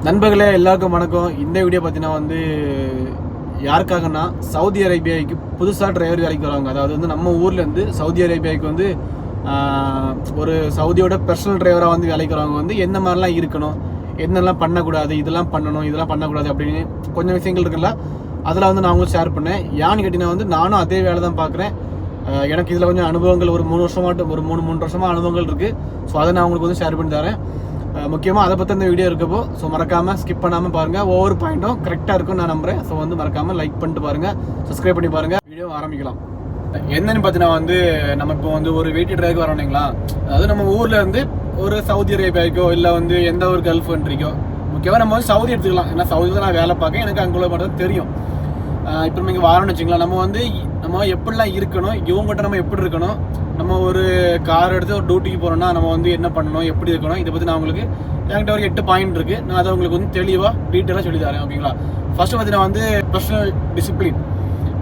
நண்பர்களே எல்லாருக்கும் வணக்கம். இந்த வீடியோ பார்த்தீங்கன்னா வந்து யாருக்காகனா சவுதி அரேபியாவுக்கு புதுசாக டிரைவர் வேலைக்கு வருவாங்க. அதாவது வந்து நம்ம ஊர்லேருந்து சவுதி அரேபியாவுக்கு வந்து ஒரு சவுதியோட பர்சனல் டிரைவராக வந்து வேலைக்கு வரவங்க வந்து எந்த மாதிரிலாம் இருக்கணும், என்னெல்லாம் பண்ணக்கூடாது, இதெல்லாம் பண்ணணும், இதெல்லாம் பண்ணக்கூடாது அப்படின்னு கொஞ்சம் விஷயங்கள் இருக்குல்ல, அதில் வந்து நான் உங்களுக்கு ஷேர் பண்ணேன். ஏன்னு கேட்டிங்கன்னா வந்து நானும் அதே வேலை தான் பார்க்குறேன். எனக்கு இதில் கொஞ்சம் அனுபவங்கள் ஒரு 3 வருஷமாக அனுபவங்கள் இருக்குது. ஸோ அதை நான் உங்களுக்கு வந்து ஷேர் பண்ணி தரேன். முக்கியமாக அதை பற்றி இந்த வீடியோ இருக்கப்போ ஸோ மறக்காமல் ஸ்கிப் பண்ணாமல் பாருங்கள். ஒவ்வொரு பாயிண்ட்டும் கரெக்டாக இருக்கும்னு நான் நம்புகிறேன். ஸோ வந்து மறக்காமல் லைக் பண்ணிட்டு பாருங்கள், சப்ஸ்கிரைப் பண்ணி பாருங்கள். வீடியோ ஆரம்பிக்கலாம். என்னன்னு பார்த்தீங்கன்னா வந்து நம்ம இப்போ வந்து ஒரு வெயிட்டி டிரைவ் வரணுங்களா, அதாவது நம்ம ஊரில் இருந்து ஒரு சவுதி அரேபியாவுக்கோ இல்லை வந்து எந்த ஒரு கல்ஃப் கண்ட்ரிக்கோ, முக்கியமாக நம்ம வந்து சவுதி எடுத்துக்கலாம். ஏன்னா சவுதியில் நான் வேலை பார்க்க எனக்கு அங்குள்ள மட்டும் தெரியும். இப்போ நம்ம இங்கே வரணும்னு வச்சுக்கலாம், நம்ம எப்படிலாம் இருக்கணும், இவங்ககிட்ட நம்ம எப்படி இருக்கணும், நம்ம ஒரு கார் எடுத்து ஒரு டியூட்டிக்கு போகிறோம்னா நம்ம வந்து என்ன பண்ணணும், எப்படி இருக்கணும், இதை பற்றி நான் உங்களுக்கு என்கிட்ட ஒரு 8 பாயிண்ட் இருக்குது. நான் அதை உங்களுக்கு வந்து தெளிவாக டீட்டெயிலாக சொல்லி தரேன். ஓகேங்களா? ஃபர்ஸ்ட் பார்த்தீங்கன்னா வந்து பர்சனல் டிசிப்ளின்.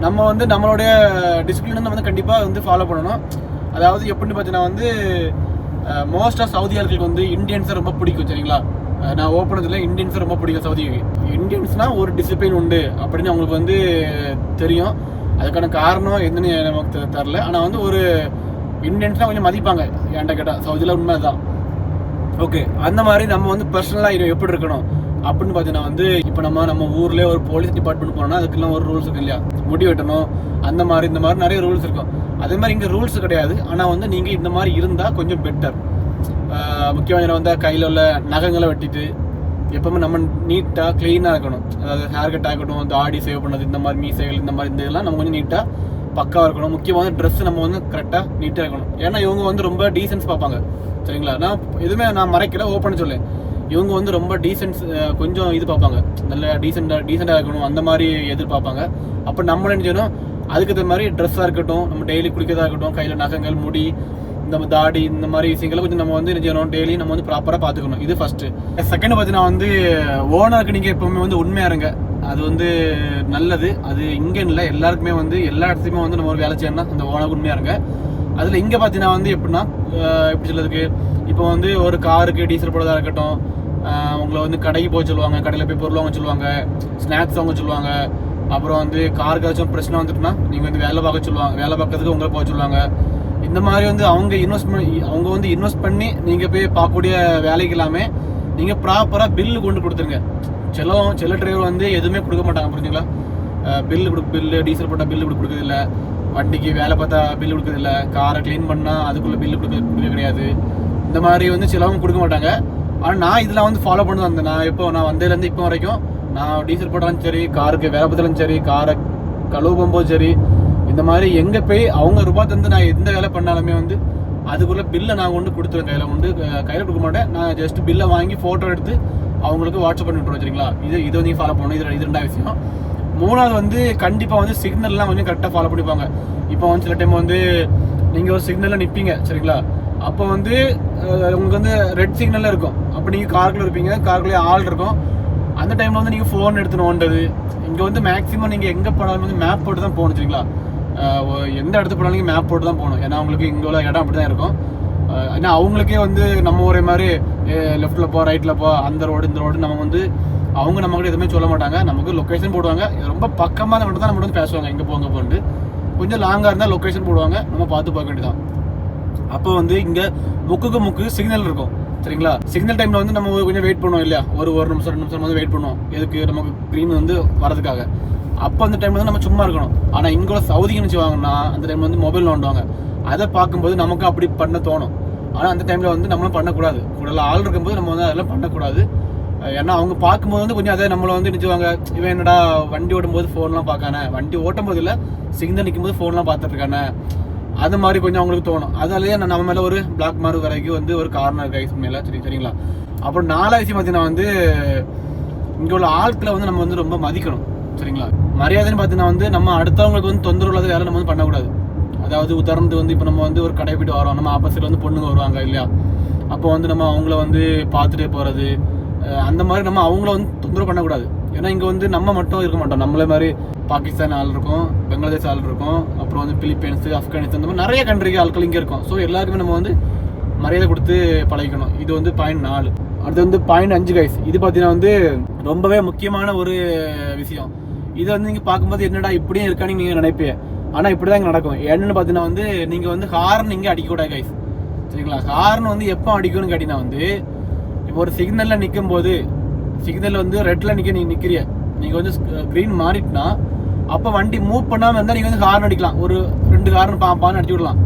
நம்ம வந்து நம்மளுடைய டிசிப்ளின் வந்து நம்ம கண்டிப்பாக வந்து ஃபாலோ பண்ணணும். அதாவது எப்படின்னு பார்த்தீங்கன்னா வந்து மோஸ்ட்டாக சவுதி ஆட்களுக்கு வந்து இந்தியன்ஸை ரொம்ப பிடிக்கும். சரிங்களா? நான் ஓப்பனத்தில் இந்தியன்ஸை ரொம்ப பிடிக்கும். சவுதிக்கு இந்தியன்ஸ்னால் ஒரு டிசிப்ளின் உண்டு அப்படின்னு அவங்களுக்கு வந்து தெரியும். அதுக்கான காரணம் என்னன்னு நமக்கு தெரில. ஆனால் வந்து ஒரு இந்தியன்ஸ்லாம் கொஞ்சம் மதிப்பாங்க என்கிட்ட கேட்டால். சவுதியில் உண்மை தான். ஓகே, அந்த மாதிரி நம்ம வந்து பர்சனலாக எப்படி இருக்கணும் அப்படின்னு பார்த்தீங்கன்னா வந்து இப்போ நம்ம ஊர்லேயே ஒரு போலீஸ் டிபார்ட்மெண்ட் போனோம்னா அதுக்கெல்லாம் ஒரு ரூல்ஸ் இருக்கு இல்லையா, முடி வெட்டணும், இந்த மாதிரி நிறைய ரூல்ஸ் இருக்கும். அதே மாதிரி இங்கே ரூல்ஸ் கிடையாது. ஆனால் வந்து நீங்கள் இந்த மாதிரி இருந்தால் கொஞ்சம் பெட்டர். முக்கியமாக வந்து கையில் உள்ள நகங்களை வெட்டிட்டு எப்பவுமே நம்ம நீட்டாக க்ளீனாக இருக்கணும். அதாவது ஹேர் கட் ஆகட்டும், தாடி சேவ் பண்ணது, இந்த மாதிரி மீசைகள், இந்த மாதிரி இதெல்லாம் நம்ம கொஞ்சம் நீட்டாக பக்காவாக இருக்கணும். முக்கியமாக ட்ரெஸ் நம்ம வந்து கரெக்டாக நீட்டாக இருக்கணும். ஏன்னா இவங்க வந்து ரொம்ப டீசென்ஸ் பார்ப்பாங்க. சரிங்களா? நான் மறைக்கல, ஓப்பன் சொல்லேன். இவங்க வந்து ரொம்ப டீசென்ஸ் கொஞ்சம் இது பார்ப்பாங்க, நல்ல டீசெண்டாக இருக்கணும், அந்த மாதிரி எதிர்பார்ப்பாங்க. அப்போ நம்ம என்ன செய்யணும், அதுக்கு இந்த மாதிரி ட்ரெஸ்ஸாக இருக்கட்டும், நம்ம டெய்லி குளிக்கிறதா இருக்கட்டும், கையில் நகங்கள், முடி, இந்த தாடி, இந்த மாதிரி விஷயங்களை கொஞ்சம் நம்ம வந்து என்ன செய்யணும், டெய்லி நம்ம வந்து ப்ராப்பராக பார்த்துக்கணும். இது ஃபர்ஸ்ட். செகண்ட் பார்த்தீங்கன்னா வந்து ஓனருக்கு நீங்கள் எப்பவுமே வந்து உண்மையாக இருங்க. அது வந்து நல்லது. அது இங்கே இல்லை, எல்லாருக்குமே வந்து எல்லா இடத்துலையுமே வந்து நம்ம ஒரு வேலை செய்யணும்னா அந்த ஓனருக்கு உண்மையாக இருங்க. அதில் இங்கே பார்த்தீங்கன்னா வந்து எப்படின்னா எப்படி சொல்றதுக்கு, இப்போ வந்து ஒரு காருக்கு டீசல் போடுறதா இருக்கட்டும், உங்களை வந்து கடைக்கு போக சொல்லுவாங்க, கடையில் போய் பொருள் வாங்க சொல்லுவாங்க, ஸ்நாக்ஸ் வாங்க சொல்லுவாங்க. அப்புறம் வந்து காருக்கு ஏதாச்சும் பிரச்சனை வந்துட்டுனா நீங்கள் வந்து வேலை பார்க்கறதுக்கு உங்களை போக சொல்லுவாங்க. இந்த மாதிரி வந்து அவங்க வந்து இன்வெஸ்ட் பண்ணி நீங்கள் போய் பார்க்கக்கூடிய வேலைக்கு எல்லாமே நீங்கள் ப்ராப்பராக பில்லு கொண்டு கொடுத்துருங்க. சில டிரைவர் வந்து எதுவுமே கொடுக்க மாட்டாங்க. புரிஞ்சுங்களா? பில்லு டீசல் போட்டால் பில்லு கொடுக்குறதில்ல, வண்டிக்கு வேலை பார்த்தா பில்லு கொடுக்குறதில்ல, காரை க்ளீன் பண்ணால் அதுக்குள்ளே பில்லு கொடுக்க கிடையாது. இந்த மாதிரி வந்து சிலவங்க கொடுக்க மாட்டாங்க. ஆனால் நான் இதெல்லாம் வந்து ஃபாலோ பண்ணி வந்தேன். நான் வந்ததுலேருந்து இப்போ வரைக்கும் நான் டீசல் போட்டாலும் சரி, காருக்கு வேலை பார்த்தாலும் சரி, காரை கழுவு போகும்போது சரி, இந்த மாதிரி எங்கே போய் அவங்க ரூபாய் தந்து நான் எந்த வேலை பண்ணாலுமே வந்து அதுக்குள்ளே பில்லை நான் கொண்டு கொடுத்துருவேன். கையில் கொடுக்க மாட்டேன். நான் ஜஸ்ட் பில்லை வாங்கி ஃபோட்டோ எடுத்து அவங்களுக்கு வாட்ஸ்அப் பண்ணி விட்டுருவேன். சரிங்களா? இது வந்து ஃபாலோ பண்ணணும். இது 2வது விஷயம். 3வது வந்து கண்டிப்பாக வந்து சிக்னல்லாம் கொஞ்சம் கரெக்டாக ஃபாலோ பண்ணிப்பாங்க. இப்போ வந்து சில டைம் வந்து நீங்கள் ஒரு சிக்னலில் நிற்பீங்க. சரிங்களா? அப்போ வந்து உங்களுக்கு வந்து ரெட் சிக்னலில் இருக்கும். அப்போ நீங்கள் காருக்குள்ளே இருப்பீங்க, காருக்குள்ளே ஆள் இருக்கும். அந்த டைமில் வந்து நீங்கள் ஃபோன் எடுத்து நோண்டது. இங்கே வந்து மேக்ஸிமம் நீங்கள் எங்கே போனாலும் வந்து மேப் போட்டு தான் போகணும். சரிங்களா? எந்த இடத்துக்கு போனாலும் நீங்கள் மேப் போட்டு தான் போகணும். ஏன்னா அவங்களுக்கு இங்கே உள்ள இடம் அப்படி தான் இருக்கும். ஏன்னா அவங்களுக்கே வந்து நம்ம ஒரே மாதிரி லெஃப்ட்டில் போ, ரைட்டில் போ, அந்த ரோடு இந்த ரோடு நம்ம வந்து அவங்க நம்மகிட்ட எதுவுமே சொல்ல மாட்டாங்க. நமக்கு லொக்கேஷன் போடுவாங்க. ரொம்ப பக்கமாக மட்டும் தான் நம்ம வந்து பேசுவாங்க, எங்கே போங்க போன்ட்டு. கொஞ்சம் லாங்காக இருந்தால் லொக்கேஷன் போடுவாங்க, நம்ம பார்த்து பார்க்க வேண்டியதான். அப்போ வந்து இங்கே முக்கு சிக்னல் இருக்கும். சரிங்களா? சிக்னல் டைமில் வந்து நம்ம கொஞ்சம் வெயிட் பண்ணுவோம் இல்லையா, ஒரு நிமிஷம் வந்து வெயிட் பண்ணுவோம். எதுக்கு, நமக்கு க்ரீன் வந்து வரதுக்காக. அப்போ அந்த டைமில் வந்து நம்ம சும்மா இருக்கணும். ஆனால் இங்கே சவுதிக்கு நினச்சிவாங்கன்னா அந்த டைமில் வந்து மொபைல் நோண்டுவாங்க. அதை பார்க்கும்போது நமக்கு அப்படி பண்ண தோணும். ஆனால் அந்த டைமில் வந்து நம்மளும் பண்ணக்கூடாது. கூட ஆள் இருக்கும்போது நம்ம வந்து அதெல்லாம் பண்ணக்கூடாது. ஏன்னா அவங்க பார்க்கும்போது வந்து கொஞ்சம் அதே நம்மளை வந்து நினச்சிவாங்க, இவன் என்னடா வண்டி ஓட்டும்போது ஃபோன்லாம் பார்க்கானே, வண்டி ஓட்டும் போது இல்லை சிக்னல் நிற்கும் போது ஃபோன்லாம் பார்த்துட்டு இருக்கானே, அது மாதிரி கொஞ்சம் அவங்களுக்கு தோணும். அதனாலேயே நம்ம மேலே ஒரு பிளாக் மார்க் வரைக்கும் வந்து ஒரு காரணம் இருக்கு மேலே. சரிங்களா? அப்புறம் 4வது விஷயம் பார்த்தீங்கன்னா வந்து இங்கே உள்ள ஆட்களை வந்து நம்ம வந்து ரொம்ப மதிக்கணும். சரிங்களா? மரியாதைன்னு பார்த்தீங்கன்னா வந்து நம்ம அடுத்தவங்களுக்கு வந்து தொந்தரவு இல்லாத வேலை நம்ம வந்து பண்ணக்கூடாது. அதாவது உதாரணத்துக்கு வந்து இப்போ நம்ம வந்து ஒரு கடை போய்ட்டு வரோம், நம்ம ஆப்போசிட்டில் வந்து பொண்ணுங்க வருவாங்க இல்லையா, அப்போ வந்து நம்ம அவங்கள வந்து பார்த்துட்டே போகிறது, அந்த மாதிரி நம்ம அவங்கள வந்து தொந்தரவு பண்ணக்கூடாது. ஏன்னா இங்கே வந்து நம்ம மட்டும் இருக்க மாட்டோம். நம்மளே மாதிரி பாகிஸ்தான் ஆள் இருக்கும், பெங்களாதேஷ் ஆள் இருக்கும், அப்புறம் வந்து பிலிப்பைன்ஸு, ஆப்கானிஸ்தான், இந்த மாதிரி நிறைய கண்ட்ரிக்கு ஆட்கள் இங்கே இருக்கும். ஸோ எல்லாருக்குமே நம்ம வந்து மரியாதை கொடுத்து பழகிக்கணும். இது வந்து பாயிண்ட் 4. அடுத்து வந்து பாயிண்ட் 5 கைஸ். இது பார்த்தீங்கன்னா வந்து ரொம்பவே முக்கியமான ஒரு விஷயம். இதை வந்து நீங்கள் பார்க்கும்போது என்னடா இப்படியும் இருக்கான்னு நீங்கள் நினைப்பீங்க. ஆனால் இப்படி தான் நடக்கும். என்னன்னு பார்த்தீங்கன்னா வந்து நீங்கள் வந்து ஹார்ன் நீங்கள் அடிக்கக்கூடாது கைஸ், சரிங்களா? ஹார்ன் வந்து எப்போ அடிக்கணும்னு கேட்டிங்கன்னா வந்து இப்போ ஒரு சிக்னலில் நிற்கும் போது, சிக்னல் வந்து ரெட்டில் நீங்கள் நிற்கிறிய, நீங்கள் வந்து க்ரீன் மாறிட்டுனா அப்போ வண்டி மூவ் பண்ணாமல் இருந்தால் நீங்கள் வந்து ஹார்ன் அடிக்கலாம். ஒரு 2 ஹார்ன் பான்னு அடிச்சு விடலாம்.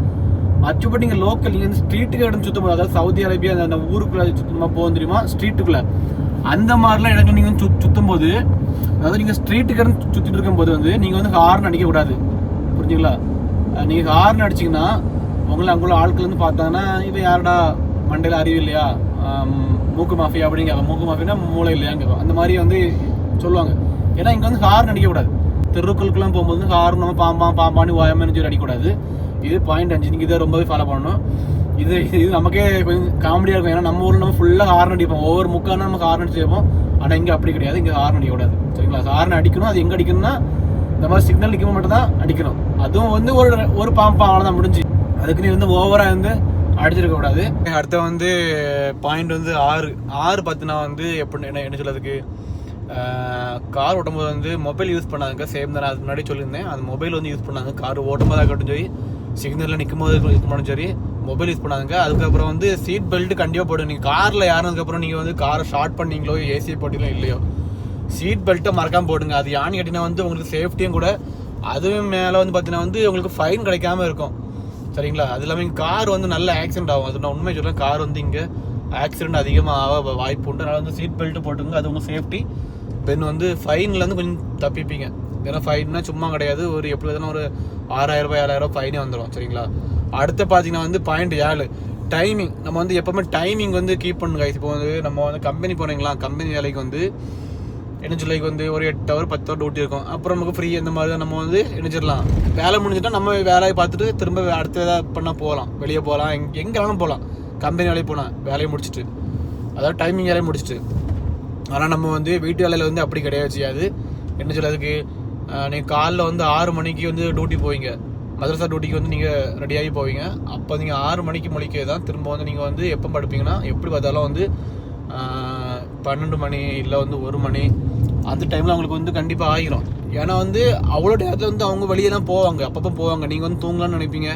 மற்றபடி நீங்கள் லோக்கல் நீங்கள் வந்து ஸ்ட்ரீட்டுக்கு இடம் சுற்றும் போது, அதாவது சவுதி அரேபியா அந்த ஊருக்குள்ளே சுத்தமாக போகும் தெரியுமா, ஸ்ட்ரீட்டுக்குள்ளே, அந்த மாதிரிலாம் இடத்துல நீங்கள் வந்து சுற்றும் போது, அதாவது நீங்கள் ஸ்ட்ரீட்டுக்கு இடம் சுற்றிட்டு இருக்கும்போது வந்து நீங்கள் வந்து ஹார்ன் அடிக்கக்கூடாது, புரிஞ்சுங்களா? நீங்கள் ஹார்ன் அடிச்சிங்கன்னா உங்களை அங்குள்ள ஆட்கள் வந்து பார்த்தாங்கன்னா இப்போ யாரடா மண்டையில் அறிவு இல்லையா, மூக்கு மாஃபியா அப்படிங்க, மூக்கு மாஃபியா மூளை இல்லையாங்க, அந்த மாதிரி வந்து சொல்லுவாங்க. ஏன்னா இங்கே வந்து ஹார்ன் அடிக்கக்கூடாது. தெருக்களுக்குலாம் போகும்போது ஹார்ன் நம்ம பாம்பான்னு ஓயமானு சொல்லி அடிக்கக்கூடாது. இது பாயிண்ட் 5. நீங்கள் இதை ரொம்பவே ஃபாலோ பண்ணணும். இது நமக்கே கொஞ்சம் காமெடியாக இருக்கும். ஏன்னா நம்ம ஊரில் நம்ம ஃபுல்லாக ஹார்ன் அடிப்போம், ஒவ்வொரு முக்கான நம்ம ஹார்ன் அடிச்சு வைப்போம். ஆனால் இங்கே அப்படி கிடையாது. இங்கே ஹார்ன் அடிக்கக்கூடாது, சரிங்களா? ஹார்ன் அடிக்கணும். அது எங்கே அடிக்கணும்னா இந்த மாதிரி சிக்னல் நிற்கும் மட்டும் தான் அடிக்கணும். அதுவும் வந்து ஒரு பாம்பா தான் முடிஞ்சு. அதுக்கு நீ வந்து ஓவராக வந்து அடிச்சிருக்கக்கூடாது. அடுத்த வந்து பாயிண்ட் வந்து 6 பார்த்தினா வந்து எப்படி என்ன சொல்கிறதுக்கு, கார் ஓட்டும்போது வந்து மொபைல் யூஸ் பண்ணாதுங்க. சேம் தான், அதுக்கு முன்னாடி சொல்லியிருந்தேன். அந்த மொபைல் வந்து யூஸ் பண்ணாங்க. கார் ஓட்டும்போது ஆகட்டும் சரி, சிக்னலில் நிற்கும் போது யூஸ் பண்ணாலும் சரி, மொபைல் யூஸ் பண்ணாதுங்க. அதுக்கப்புறம் வந்து சீட் பெல்ட் கண்டிப்பாக போடுங்க. நீங்கள் காரில் யாருனதுக்கப்புறம் நீங்கள் வந்து காரை ஷார்ட் பண்ணீங்களோ, ஏசி போட்டிங்களோ இல்லையோ, சீட் பெல்ட்டை மறக்காமல் போடுங்க. அது யான்னு கேட்டிங்கன்னா வந்து உங்களுக்கு சேஃப்டியும் கூட. அதுவும் மேலே வந்து பார்த்தீங்கன்னா வந்து உங்களுக்கு ஃபைன் கிடைக்காம இருக்கும், சரிங்களா? அது இல்லாமல் இங்கே கார் வந்து நல்ல ஆக்சிடென்ட் ஆகும். அது நான் உண்மை சொல்கிறேன். கார் வந்து இங்கே ஆக்சிடென்ட் அதிகமாக ஆக வாய்ப்பு உண்டு. அதனால் வந்து சீட் பெல்ட்டு போட்டுங்க. அது உங்கள் சேஃப்டி. தென் வந்து ஃபைன்லேருந்து கொஞ்சம் தப்பிப்பீங்க. ஏன்னா ஃபைன்னா சும்மா கிடையாது. ஒரு எப்படி எதுனா ஒரு 6000 ரூபாய் 7000 ரூபாய் ஃபைனே வந்துடும், சரிங்களா? அடுத்து பார்த்தீங்கன்னா வந்து பாயிண்ட் 7 டைமிங். நம்ம வந்து எப்போவுமே டைமிங் வந்து கீப் பண்ணுங்க. இப்போ வந்து நம்ம வந்து கம்பெனி போகிறீங்களா, கம்பெனி வேலைக்கு வந்து என்ன சொல்லிக்கு வந்து ஒரு 8 ஹவர் 10 ஹவர் டியூட்டி இருக்கும். அப்புறம் நமக்கு ஃப்ரீ இந்த மாதிரி தான் நம்ம வந்து இணைச்சிடலாம். வேலை முடிஞ்சிட்டா நம்ம வேலையை பார்த்துட்டு திரும்ப அடுத்த எதாவது பண்ணால் போகலாம், வெளியே போகலாம், எங்கே வேணாலும் போகலாம். கம்பெனி வேலைக்கு போனால் வேலையை முடிச்சுட்டு, அதாவது டைமிங் வேலையை முடிச்சுட்டு. ஆனால் நம்ம வந்து வீட்டு வேலையில் வந்து அப்படி கிடையாது செய்யாது. என்ன சொல்கிறதுக்கு, நீங்கள் காலைல வந்து 6 மணிக்கு வந்து டியூட்டி போவீங்க, மதரசா டியூட்டிக்கு வந்து நீங்கள் ரெடியாகி போவீங்க. அப்போ நீங்கள் 6 மணிக்கு மொழிக்கே தான் திரும்ப வந்து நீங்கள் வந்து எப்போ படுப்பீங்கன்னா, எப்படி பார்த்தாலும் வந்து 12 மணி இல்லை வந்து 1 மணி அந்த டைமில் அவங்களுக்கு வந்து கண்டிப்பாக ஆகிரும். ஏன்னா வந்து அவ்வளோ நேரத்தில் வந்து அவங்க வெளியெல்லாம் போவாங்க, அப்பப்போ போவாங்க. நீங்கள் வந்து தூங்கலான்னு நினைப்பீங்க,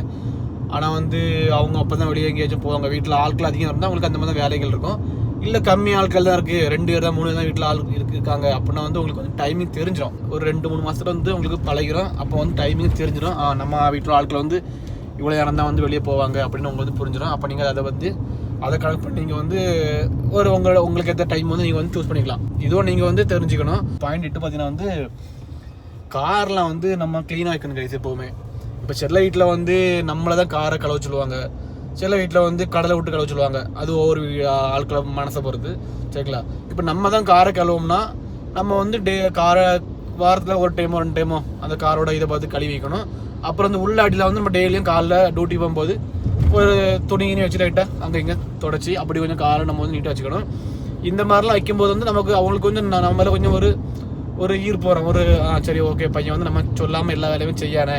ஆனால் வந்து அவங்க அப்போ தான் வெளியே எங்கேயாச்சும் போவாங்க. வீட்டில் ஆட்கள் அதிகம் இருந்தால் அவங்களுக்கு அந்த மாதிரி தான் வேலைகள் இருக்கும். இல்லை கம்மி ஆட்கள் தான் இருக்குது, 2 பேர் தான் 3 பேர் தான் வீட்டில் ஆள் இருக்காங்க அப்படின்னா வந்து உங்களுக்கு வந்து டைமிங் தெரிஞ்சிடும். ஒரு 2-3 மாதத்துல வந்து உங்களுக்கு பழகிறோம். அப்போ வந்து டைமிங் தெரிஞ்சிடும். நம்ம வீட்டில் ஆட்கள் வந்து இவ்வளோ நேரம் தான் வந்து வெளியே போவாங்க அப்படின்னு உங்களுக்கு வந்து புரிஞ்சிடும். அப்போ நீங்கள் அதை கனெக்ட் பண்ணி நீங்கள் வந்து உங்களுக்கு ஏற்ற டைம் வந்து நீங்கள் வந்து சூஸ் பண்ணிக்கலாம். இதுவும் நீங்கள் வந்து தெரிஞ்சுக்கணும். பாயிண்ட் 8 பார்த்தீங்கன்னா வந்து கார்லாம் வந்து நம்ம க்ளீனாக வைக்கணும் கைஸ் எப்போவுமே. இப்போ சில வீட்டில் வந்து நம்மளை தான் காரை கழுவ சொல்லுவாங்க, சில வீட்டில் வந்து கடலை விட்டு கழுவ சொல்லுவாங்க. அது ஒவ்வொரு ஆட்களை மனசை பொறுத்து, சரிங்களா? இப்போ நம்ம தான் காரை கழுவோம்னா நம்ம வந்து காரை வாரத்தில் ஒரு டைமோ 2 டைமோ அந்த காரோட இதை பார்த்து கழுவி வைக்கணும். அப்புறம் வந்து உள்ள அடியில் வந்து நம்ம டெய்லியும் காலைல டியூட்டி போகும்போது ஒரு துணின்னு வச்சு லைட்டாக அங்கே இங்கே தொடச்சி அப்படி கொஞ்சம் காரை நம்ம வந்து நீட்டாக வச்சுக்கணும். இந்த மாதிரிலாம் வைக்கும்போது வந்து நமக்கு அவங்களுக்கு கொஞ்சம் நம்மள கொஞ்சம் ஒரு ஈர்ப்பு வரும். ஒரு சரி ஓகே பையன் வந்து நம்ம சொல்லாமல் எல்லா வேலையுமே செய்யானே,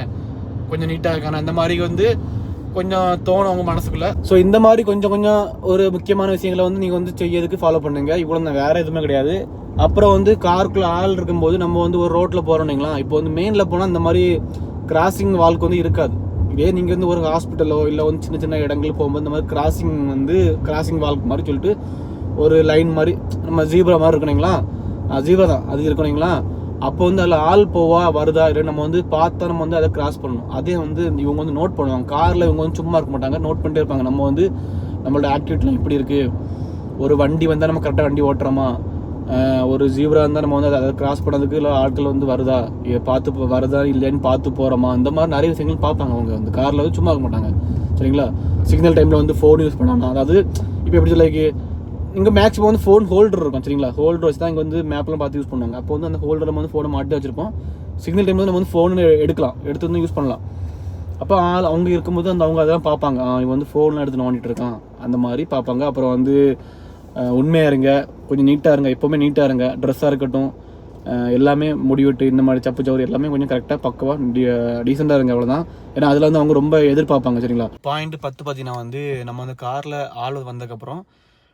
கொஞ்சம் நீட்டாக இருக்கானே, அந்த மாதிரி வந்து கொஞ்சம் தோணும் அவங்க மனசுக்குள்ள. ஸோ இந்த மாதிரி கொஞ்சம் ஒரு முக்கியமான விஷயங்களை வந்து நீங்கள் வந்து செய்யறதுக்கு ஃபாலோ பண்ணுங்க. இவ்வளோ தான், வேற எதுவுமே கிடையாது. அப்புறம் வந்து காருக்குள்ள ஆள் இருக்கும்போது நம்ம வந்து ஒரு ரோட்டில் போகிறோம்னீங்களா, இப்போ வந்து மெயினில் போனால் இந்த மாதிரி கிராசிங் வால்க்கு வந்து இருக்காது. இதே நீங்கள் வந்து ஒரு ஹாஸ்பிட்டலோ இல்லை வந்து சின்ன சின்ன இடங்களுக்கு போகும்போது இந்த மாதிரி கிராசிங் வால்க்கு மாதிரி சொல்லிட்டு ஒரு லைன் மாதிரி நம்ம ஜீப்ரா மாதிரி இருக்கணுங்களா, ஜீப்ரா தான் அது இருக்கணுங்களா. அப்போ வந்து அதில் ஆள் போவா வருதா இல்லை நம்ம வந்து பார்த்தா நம்ம வந்து அதை கிராஸ் பண்ணணும். அதே வந்து இவங்க வந்து நோட் பண்ணுவாங்க. காரில் இவங்க வந்து சும்மா இருக்க மாட்டாங்க, நோட் பண்ணிட்டே இருப்பாங்க. நம்ம வந்து நம்மளோட ஆக்டிவிட்டிலாம் எப்படி இருக்குது, ஒரு வண்டி வந்தால் நம்ம கரெக்டாக வண்டி ஓட்டுறோமா, ஒரு ஜீப்ரா இருந்தால் நம்ம வந்து அதை கிராஸ் பண்ணதுக்கு இல்லை ஆட்கள் வந்து வருதா வருதா இல்லைன்னு பார்த்து போகிறோமா, இந்த மாதிரி நிறைய விஷயங்கள் பார்ப்பாங்க. அவங்க வந்து காரில் வந்து சும்மா இருக்க மாட்டாங்க, சரிங்களா? சிக்னல் டைமில் வந்து ஃபோன் யூஸ் பண்ணாமல், அதாவது இப்போ எப்படி சொல்லிக்கு இங்கே மேக்ஸிமம் வந்து ஃபோன் ஹோல்டர் இருக்கும், சரிங்களா? ஹோல்டர் வச்சு தான் இங்கே வந்து மேப்லாம் பார்த்து யூஸ் பண்ணுவாங்க. அப்போ வந்து அந்த ஹோல்டர் நம்ம வந்து ஃபோனை மாட்டி வச்சிருப்போம். சிக்னல் டைமில் நம்ம வந்து ஃபோன் எடுத்து வந்து யூஸ் பண்ணலாம். அப்போ அவங்க இருக்கும்போது அவங்க அதெல்லாம் பார்ப்பாங்க, இவன் வந்து ஃபோன்லாம் எடுத்து நோண்டிட்டு இருக்கான், அந்த மாதிரி பார்ப்பாங்க. அப்புறம் வந்து உண்மையாக இருங்க, கொஞ்சம் நீட்டாக இருங்க, எப்போவுமே நீட்டாக இருங்க. ட்ரெஸ்ஸாக இருக்கட்டும், எல்லாமே முடிவிட்டு இந்த மாதிரி சப்பு சவறு எல்லாமே கொஞ்சம் கரெக்டாக பக்கவாக டீசெண்டாக இருங்க, அவ்வளோதான். ஏன்னா அதில் வந்து அவங்க ரொம்ப எதிர்பார்ப்பாங்க, சரிங்களா? பாயிண்ட் 10 பார்த்தீங்கன்னா வந்து நம்ம வந்து காரில் ஆள் வந்ததுக்கப்புறம்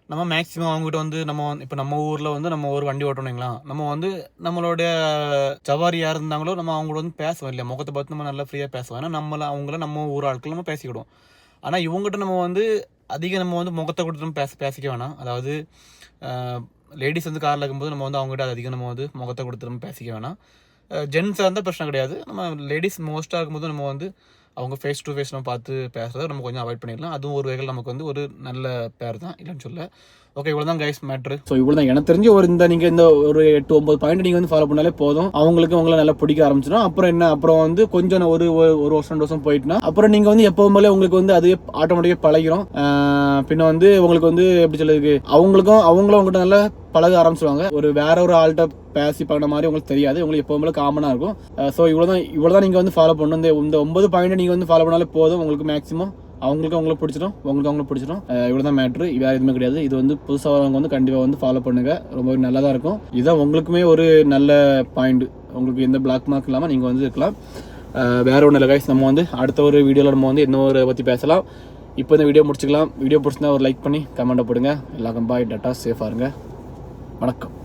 நம்ம மேக்ஸிமம் அவங்ககிட்ட வந்து இப்போ நம்ம ஊரில் வந்து நம்ம ஒரு வண்டி ஓட்டணுங்களா, நம்ம வந்து நம்மளோட சவாரி யார் இருந்தாங்களோ நம்ம அவங்களோட வந்து பேசுவோம் இல்லையா, முகத்தை பார்த்து நம்ம நல்லா ஃப்ரீயாக பேசுவோம். ஏன்னா அவங்கள நம்ம ஊர் ஆட்கள் நம்ம பேசிக்கிடுவோம். ஆனால் இவங்ககிட்ட நம்ம வந்து அதிகம் நம்ம வந்து முகத்தை கொடுத்து நம்ம பேசிக்க வேணாம். அதாவது லேடிஸ் வந்து காரில் இருக்கும்போது நம்ம வந்து அவங்ககிட்ட அதிகம் நம்ம வந்து முகத்தை கொடுத்து நம்ம பேசிக்க வேணாம். ஜென்ஸாக இருந்தால் பிரச்சனை கிடையாது. நம்ம லேடிஸ் மோஸ்ட்டாக இருக்கும்போது நம்ம வந்து அவங்க ஃபேஸ் டு ஃபேஸ் நம்ம பார்த்து பேசுறதை நம்ம கொஞ்சம் அவாய்ட் பண்ணிடலாம். அதுவும் ஒரு வகையில் நமக்கு வந்து ஒரு நல்ல பேர் தான், இல்லைன்னு சொல்ல. ஓகே, இவ்வளோ தான் கைஸ் மேட்ரு. ஸோ இவ்வளோ தான் எனக்கு தெரிஞ்சு நீங்கள் இந்த ஒரு 8-9 பாயிண்ட் நீங்கள் வந்து ஃபாலோ பண்ணாலே போதும். அவங்களுக்கு உங்களை நல்லா பிடிக்க ஆரம்பிச்சிடும். அப்புறம் என்ன, அப்புறம் வந்து கொஞ்சம் ஒரு வருஷம் 2 வருஷம் போயிட்டுனா அப்புறம் நீங்கள் வந்து எப்பவும் போல உங்களுக்கு வந்து அதுவே ஆட்டோமேட்டிக்காக பழகிறோம். பின்ன வந்து உங்களுக்கு வந்து எப்படி சொல்லுறதுக்கு, அவங்களும் உங்கள்கிட்ட நல்லா பழக ஆரம்பிச்சிடுவாங்க. வேற ஒரு ஆள்கிட்ட பேசி பண்ண மாதிரி உங்களுக்கு தெரியாது. உங்களுக்கு எப்பவும் போல காமனாக இருக்கும். ஸோ இவ்வளோ தான் நீங்கள் வந்து ஃபாலோ பண்ணணும். இந்த 9 பாயிண்ட் நீங்கள் வந்து ஃபாலோ பண்ணாலே போதும். உங்களுக்கு மேக்ஸிமம் அவங்களுக்கு பிடிச்சிடும், உங்களுக்கு பிடிச்சிடும். இவ்வளோ தான் மேட்ரு, வேறு எதுவுமே கிடையாது. இது வந்து புதுசாக வரவங்க வந்து கண்டிப்பாக வந்து ஃபாலோ பண்ணுங்க, ரொம்பவே நல்லா தான் இருக்கும். இதுதான் உங்களுக்குமே ஒரு நல்ல பாயிண்ட். உங்களுக்கு எந்த பிளாக் மார்க் இல்லாமல் நீங்கள் வந்து இருக்கலாம். வேற ஒன்றும் இல்லை கைஸ், நம்ம வந்து அடுத்த ஒரு வீடியோவில் நம்ம வந்து இன்னொரு பற்றி பேசலாம். இப்போ இந்த வீடியோ முடிச்சுக்கலாம். வீடியோ பிடிச்சிருந்தா ஒரு லைக் பண்ணி கமெண்ட்டை போடுங்க. எல்லாருக்கும் பாய், டாட்டா, சேஃபாக இருங்க, வணக்கம்.